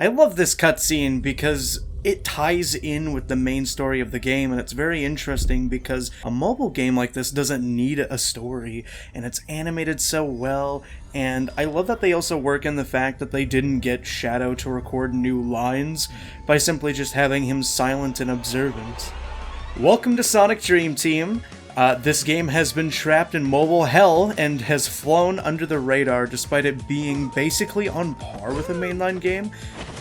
I love this cutscene because it ties in with the main story of the game, and it's very interesting because a mobile game like this doesn't need a story, and it's animated so well, and I love that they also work in the fact that they didn't get Shadow to record new lines by simply just having him silent and observant. Welcome to Sonic Dream Team. This game has been trapped in mobile hell and has flown under the radar despite it being basically on par with a mainline game.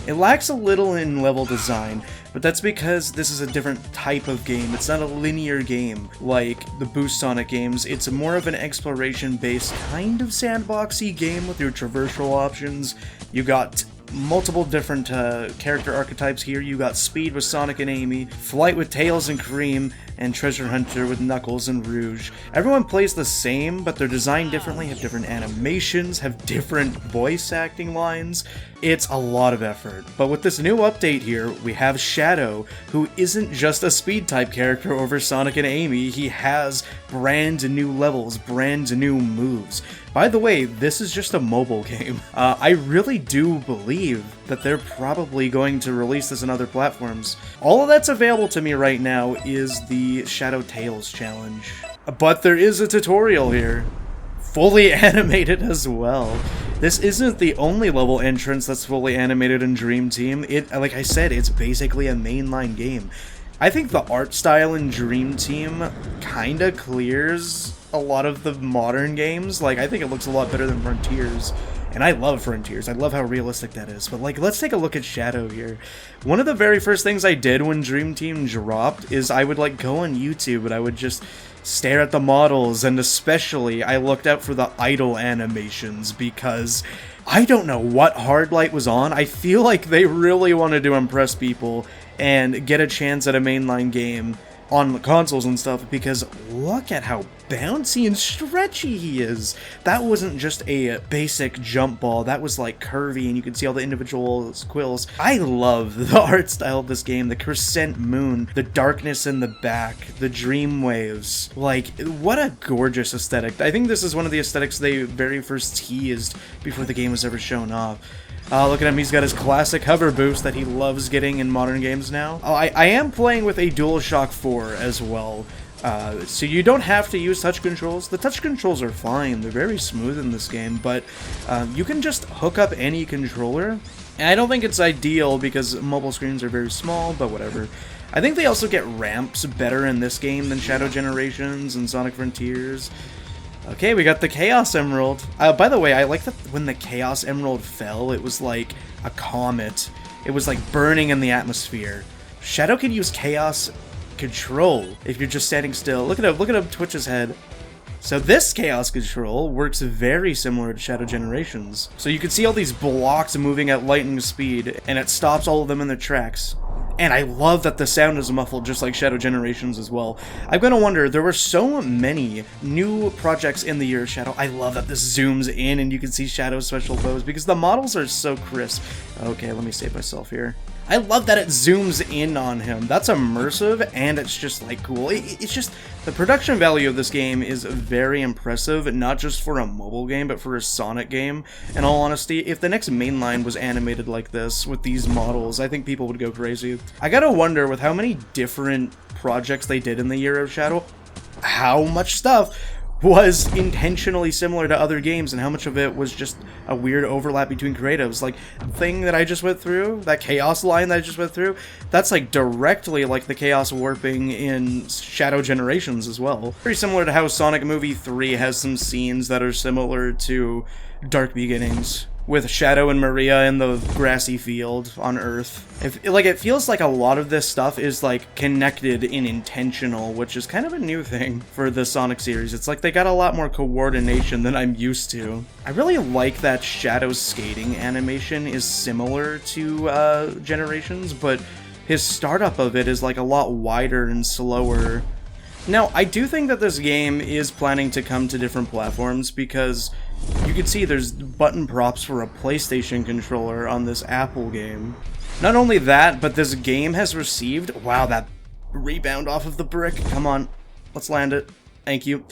It lacks a little in level design, but that's because this is a different type of game. It's not a linear game like the Boost Sonic games. It's more of an exploration-based kind of sandboxy game with your traversal options. You got multiple different character archetypes here. You got Speed with Sonic and Amy, Flight with Tails and Cream, and Treasure Hunter with Knuckles and Rouge. Everyone plays the same, but they're designed differently, have different animations, have different voice acting lines. It's a lot of effort. But with this new update here, we have Shadow, who isn't just a Speed type character over Sonic and Amy. He has brand new levels, brand new moves. By the way, this is just a mobile game. I really do believe that they're probably going to release this on other platforms. All of that's available to me right now is the Shadow Tails challenge. But there is a tutorial here, fully animated as well. This isn't the only level entrance that's fully animated in Dream Team. Like I said, it's basically a mainline game. I think the art style in Dream Team kinda clears a lot of the modern games. Like, I think it looks a lot better than Frontiers. And I love Frontiers. I love how realistic that is. But, like, let's take a look at Shadow here. One of the very first things I did when Dream Team dropped is I would, like, go on YouTube and I would just stare at the models, and especially I looked out for the idle animations because I don't know what hard light was on. I feel like they really wanted to impress people and get a chance at a mainline game on the consoles and stuff, because look at how bouncy and stretchy he is. That wasn't just a basic jump ball, that was like curvy and you could see all the individual quills. I love the art style of this game, the crescent moon, the darkness in the back, the dream waves. Like, what a gorgeous aesthetic. I think this is one of the aesthetics they very first teased before the game was ever shown off. Look at him, he's got his classic hover boost that he loves getting in modern games now. I am playing with a DualShock 4 as well, so you don't have to use touch controls. The touch controls are fine, they're very smooth in this game, but you can just hook up any controller. And I don't think it's ideal because mobile screens are very small, but whatever. I think they also get ramps better in this game than Shadow Generations and Sonic Frontiers. Okay, we got the Chaos Emerald. By the way, I like that when the Chaos Emerald fell, it was like a comet. It was like burning in the atmosphere. Shadow can use Chaos Control if you're just standing still. Look at him twitch his head. So this Chaos Control works very similar to Shadow Generations. So you can see all these blocks moving at lightning speed, and it stops all of them in their tracks. And I love that the sound is muffled just like Shadow Generations as well. I'm gonna wonder, there were so many new projects in the year of Shadow. I love that this zooms in and you can see Shadow's special pose because the models are so crisp. Okay, let me save myself here. I love that it zooms in on him. That's immersive, and it's just, like, cool. It's just, the production value of this game is very impressive, not just for a mobile game, but for a Sonic game. In all honesty, if the next mainline was animated like this, with these models, I think people would go crazy. I gotta wonder, with how many different projects they did in the year of Shadow, how much stuff was intentionally similar to other games, and how much of it was just a weird overlap between creatives. Like, the thing that I just went through, that chaos line that I just went through, that's like directly like the chaos warping in Shadow Generations as well. Very similar to how Sonic Movie 3 has some scenes that are similar to Dark Beginnings, with Shadow and Maria in the grassy field on Earth. It feels like a lot of this stuff is, like, connected and intentional, which is kind of a new thing for the Sonic series. It's like they got a lot more coordination than I'm used to. I really like that Shadow's skating animation is similar to Generations, but his startup of it is, like, a lot wider and slower. Now, I do think that this game is planning to come to different platforms because you can see there's button props for a PlayStation controller on this Apple game. Not only that, but this game has received... Wow, that rebound off of the brick. Come on, let's land it. Thank you.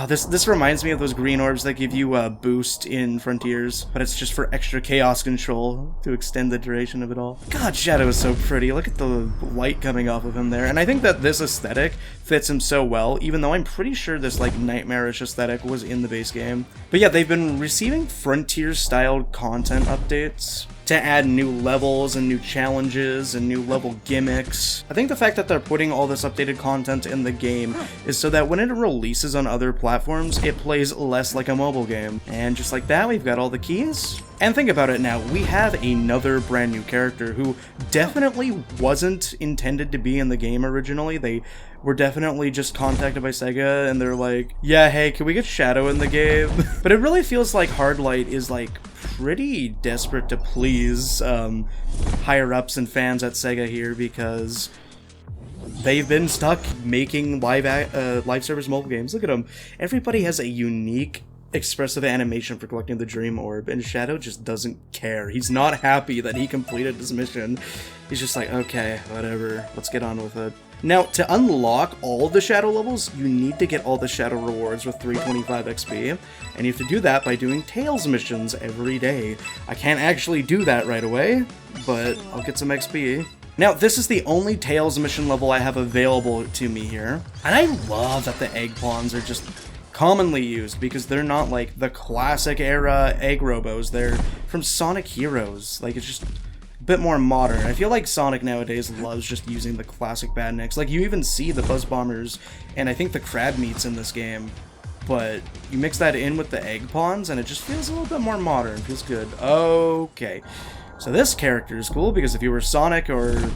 This reminds me of those green orbs that give you a boost in Frontiers, but it's just for extra chaos control to extend the duration of it all. God, Shadow is so pretty. Look at the light coming off of him there. And I think that this aesthetic fits him so well, even though I'm pretty sure this like nightmarish aesthetic was in the base game. But yeah, they've been receiving Frontier-styled content updates to add new levels and new challenges and new level gimmicks. I think the fact that they're putting all this updated content in the game is so that when it releases on other platforms, it plays less like a mobile game. And just like that, we've got all the keys. And think about it now, we have another brand new character who definitely wasn't intended to be in the game originally. They were definitely just contacted by Sega and they're like, yeah, hey, can we get Shadow in the game? But it really feels like Hardlight is like pretty desperate to please higher-ups and fans at Sega here because they've been stuck making live service mobile games. Look at them. Everybody has a unique expressive animation for collecting the Dream Orb, and Shadow just doesn't care. He's not happy that he completed his mission. He's just like, okay, whatever, let's get on with it. Now, to unlock all the Shadow levels, you need to get all the Shadow rewards with 325 XP, and you have to do that by doing Tails missions every day. I can't actually do that right away, but I'll get some XP. Now, this is the only Tails mission level I have available to me here, and I love that the egg pawns are just commonly used because they're not like the classic era egg robos. They're from Sonic Heroes. Like, it's just a bit more modern. I feel like Sonic nowadays loves just using the classic badniks. Like, you even see the Buzz Bombers and I think the crab meats in this game, but you mix that in with the egg pawns and it just feels a little bit more modern. It feels good. Okay, so this character is cool because if you were Sonic, or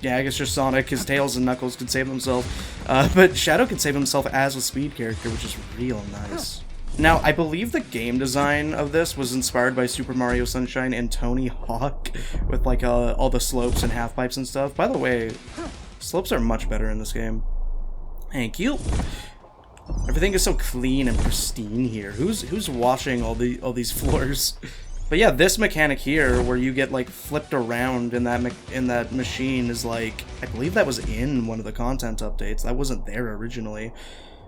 yeah, I guess just Sonic, his Tails and Knuckles could save themselves, but Shadow can save himself as a speed character, which is real nice. Now, I believe the game design of this was inspired by Super Mario Sunshine and Tony Hawk, with like all the slopes and half pipes and stuff. By the way, slopes are much better in this game. Thank you. Everything is so clean and pristine here. Who's washing all these floors? But yeah, this mechanic here, where you get like flipped around in that machine, is like, I believe that was in one of the content updates. That wasn't there originally.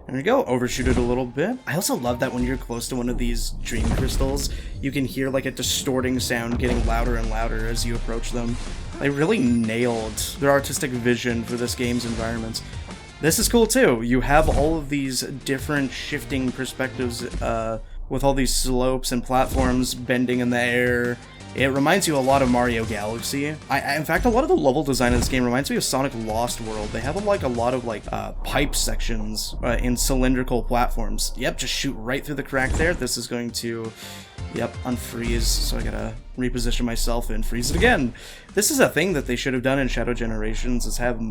There we go, overshoot it a little bit. I also love that when you're close to one of these dream crystals, you can hear like a distorting sound getting louder and louder as you approach them. They really nailed their artistic vision for this game's environments. This is cool too. You have all of these different shifting perspectives with all these slopes and platforms bending in the air. It reminds you a lot of Mario Galaxy. In fact, a lot of the level design in this game reminds me of Sonic Lost World. They have a lot of pipe sections in cylindrical platforms. Yep, just shoot right through the crack there. This is going to, yep, unfreeze. So I gotta reposition myself and freeze it again. This is a thing that they should have done in Shadow Generations, is have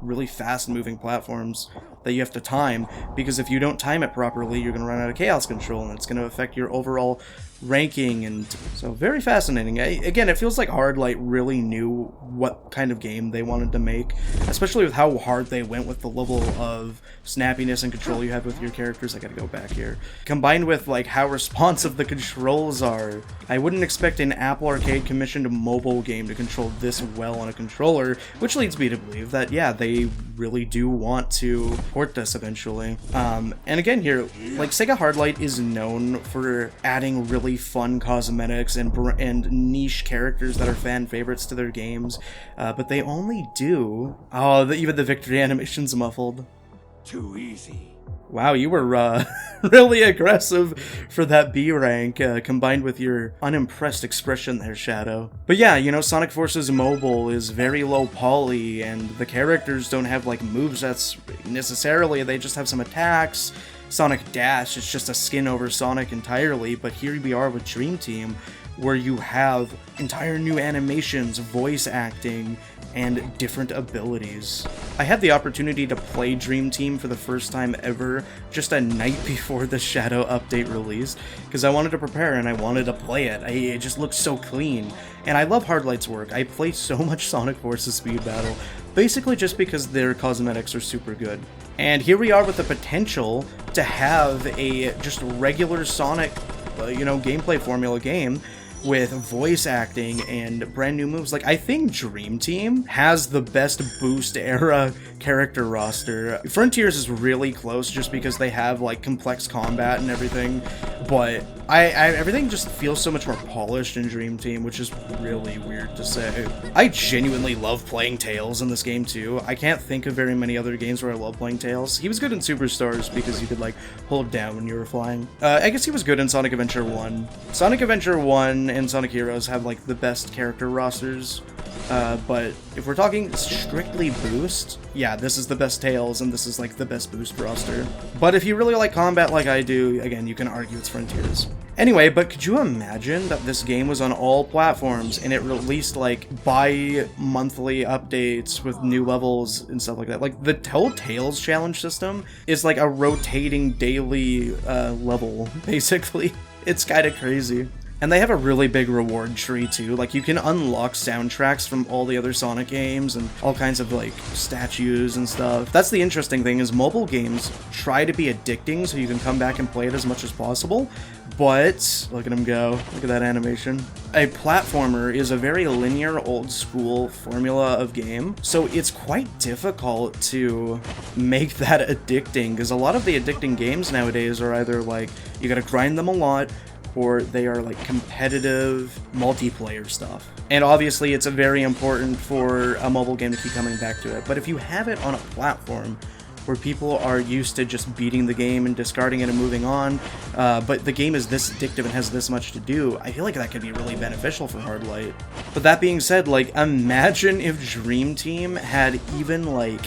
really fast moving platforms that you have to time, because if you don't time it properly, you're going to run out of chaos control, and it's going to affect your overall ranking. And so very fascinating. Again, it feels like Hardlight really knew what kind of game they wanted to make, especially with how hard they went with the level of snappiness and control you have with your characters. I gotta go back here. Combined with like how responsive the controls are, I wouldn't expect an Apple Arcade commissioned mobile game to control this well on a controller, which leads me to believe that, yeah, they really do want to port this eventually. And again here, like, Sega Hardlight is known for adding really fun cosmetics and niche characters that are fan favorites to their games, but they only do... Oh, even the victory animation's muffled. Too easy. Wow, you were really aggressive for that B rank, combined with your unimpressed expression there, Shadow. But yeah, you know, Sonic Forces Mobile is very low poly, and the characters don't have like movesets necessarily, they just have some attacks. Sonic Dash is just a skin over Sonic entirely, but here we are with Dream Team, where you have entire new animations, voice acting, and different abilities. I had the opportunity to play Dream Team for the first time ever just a night before the Shadow update released, because I wanted to prepare and I wanted to play it. It just looked so clean. And I love Hardlight's work. I play so much Sonic Forces Speed Battle, basically just because their cosmetics are super good. And here we are with the potential to have a just regular Sonic, gameplay formula game, with voice acting and brand new moves. Like, I think Dream Team has the best Boost era character roster. Frontiers is really close just because they have like complex combat and everything, but everything just feels so much more polished in Dream Team, which is really weird to say. I genuinely love playing Tails in this game too. I can't think of very many other games where I love playing Tails. He was good in Superstars because you could like hold down when you were flying. I guess he was good in Sonic Adventure 1. Sonic Adventure 1 and Sonic Heroes have like the best character rosters. But if we're talking strictly boost, yeah, this is the best Tails, and this is like the best boost roster. But if you really like combat like I do, again, you can argue it's Frontiers. Anyway, but could you imagine that this game was on all platforms and it released like bi-monthly updates with new levels and stuff like that? Like the whole Tails challenge system is like a rotating daily level, basically. It's kind of crazy. And they have a really big reward tree too. Like you can unlock soundtracks from all the other Sonic games and all kinds of like statues and stuff. That's the interesting thing is mobile games try to be addicting so you can come back and play it as much as possible. But look at him go. Look at that animation. A platformer is a very linear old school formula of game. So it's quite difficult to make that addicting because a lot of the addicting games nowadays are either like you gotta grind them a lot or they are like competitive multiplayer stuff. And obviously it's very important for a mobile game to keep coming back to it. But if you have it on a platform where people are used to just beating the game and discarding it and moving on, but the game is this addictive and has this much to do, I feel like that could be really beneficial for Hard Light. But that being said, like imagine if Dream Team had even like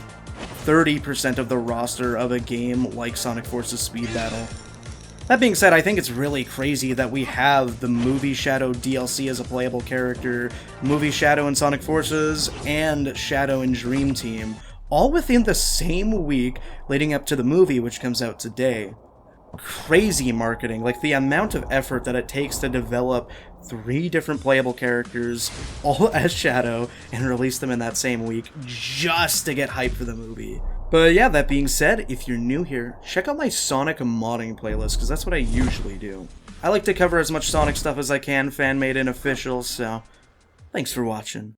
30% of the roster of a game like Sonic Forces Speed Battle. That being said, I think it's really crazy that we have the Movie Shadow DLC as a playable character, Movie Shadow in Sonic Forces, and Shadow in Dream Team, all within the same week leading up to the movie, which comes out today. Crazy marketing, like the amount of effort that it takes to develop 3 different playable characters, all as Shadow, and release them in that same week, just to get hyped for the movie. But yeah, that being said, if you're new here, check out my Sonic modding playlist, because that's what I usually do. I like to cover as much Sonic stuff as I can, fan-made and official, so thanks for watching.